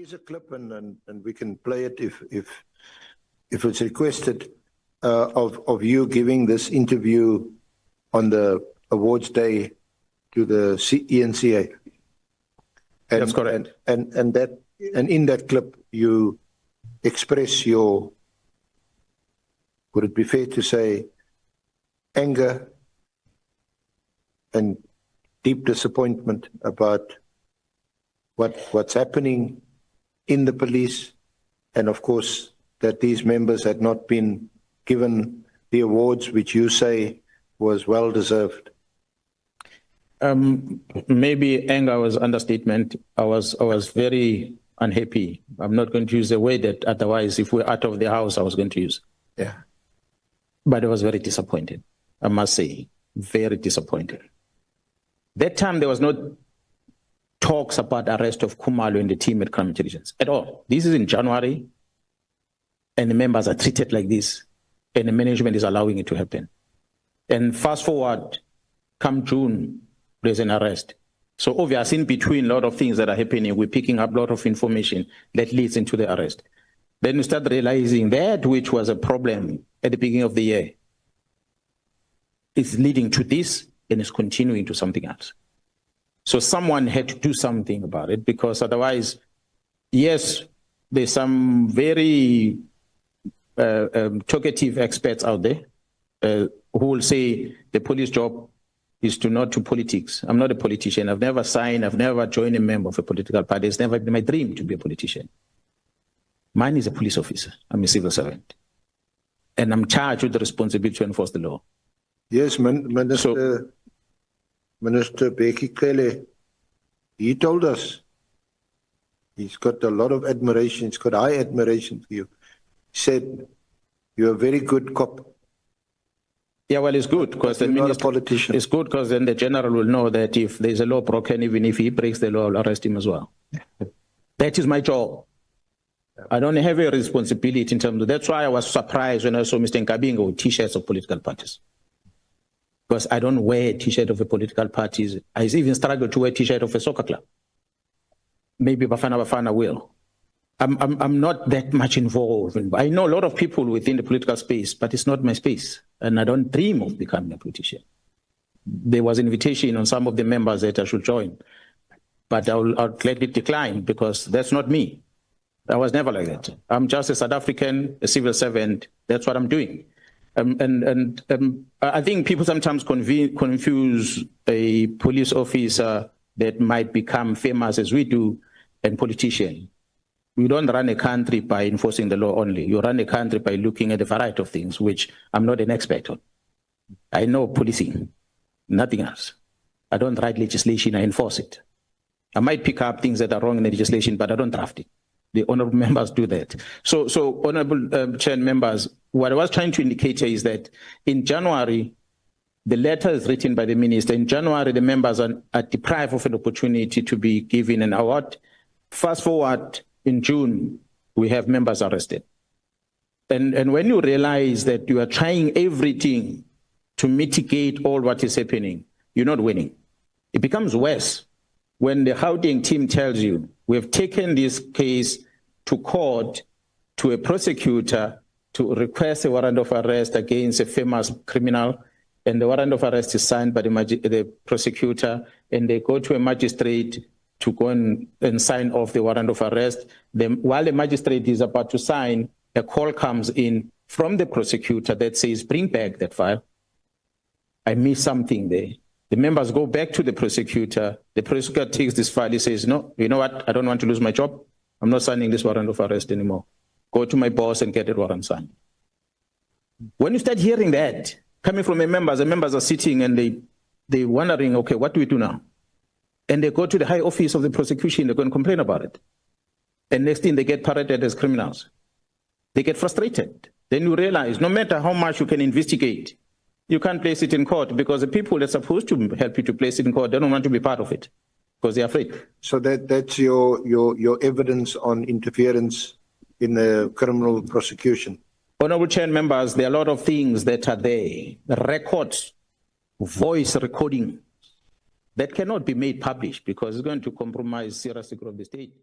is a clip, and we can play it if it's requested, of you giving this interview on the awards day to the ENCA. That's correct. And in that clip you express your, would it be fair to say, anger and deep disappointment about what's happening in the police, and of course that these members had not been given the awards which you say was well deserved? Maybe anger was understatement. I was very unhappy. I'm not going to use a word that otherwise, if we're out of the house, I was going to use. Yeah. But I was very disappointed, I must say, very disappointed. That time there was no talks about arrest of Khumalo and the team at Crime Intelligence at all. This is in January, and the members are treated like this, and the management is allowing it to happen. And fast forward, come June, there's an arrest. So obviously in between a lot of things that are happening, we're picking up a lot of information that leads into the arrest. Then we start realizing that which was a problem at the beginning of the year is leading to this and is continuing to something else. So someone had to do something about it, because otherwise, yes, there's some very talkative experts out there who will say the police job is to not to politics. I'm not a politician. I've never signed, I've never joined a member of a political party. It's never been my dream to be a politician. Mine is a police officer. I'm a civil servant. And I'm charged with the responsibility to enforce the law. Yes, Minister Bheki Cele, he told us he's got a lot of admiration, he's got high admiration for you. He said, you're a very good cop. Yeah, well, it's good because the minister, politician. It's good because then the general will know that if there's a law broken, even if he breaks the law, I'll arrest him as well. That is my job. I don't have a responsibility in terms of, that's why I was surprised when I saw Mr. Nkabingo with t-shirts of political parties. Because I don't wear a t-shirt of a political party. I even struggle to wear a t-shirt of a soccer club. Maybe Bafana will. I'm not that much involved. I know a lot of people within the political space, but it's not my space. And I don't dream of becoming a politician. There was an invitation on some of the members that I should join, but I'll gladly decline because that's not me. I was never like that. I'm just a South African, a civil servant. That's what I'm doing. I think people sometimes confuse a police officer that might become famous as we do and politician. You don't run a country by enforcing the law only. You run a country by looking at a variety of things, which I'm not an expert on. I know policing, nothing else. I don't write legislation, I enforce it. I might pick up things that are wrong in the legislation, but I don't draft it. The honorable members do that. So honorable chair members, what I was trying to indicate here is that in January, the letter is written by the minister. In January, the members are deprived of an opportunity to be given an award. Fast forward, in June, we have members arrested. And when you realize that you are trying everything to mitigate all what is happening, you're not winning. It becomes worse when the Gauteng team tells you, we have taken this case to court, to a prosecutor, to request a warrant of arrest against a famous criminal, and the warrant of arrest is signed by the prosecutor, and they go to a magistrate to go and sign off the warrant of arrest. While the magistrate is about to sign, a call comes in from the prosecutor that says, bring back that file. I missed something there. The members go back to the prosecutor takes this file, he says, no, you know what, I don't want to lose my job. I'm not signing this warrant of arrest anymore. Go to my boss and get a warrant signed. When you start hearing that, coming from the members are sitting and they're wondering, okay, what do we do now? And they go to the high office of the prosecution, they're going to complain about it. And next thing, they get paraded as criminals. They get frustrated. Then you realize, no matter how much you can investigate, you can't place it in court because the people that's supposed to help you to place it in court, they don't want to be part of it because they're afraid. So that's your evidence on interference in the criminal prosecution? Honorable Chair members, there are a lot of things that are there. Records, voice recording, that cannot be made public because it's going to compromise serious security of the state.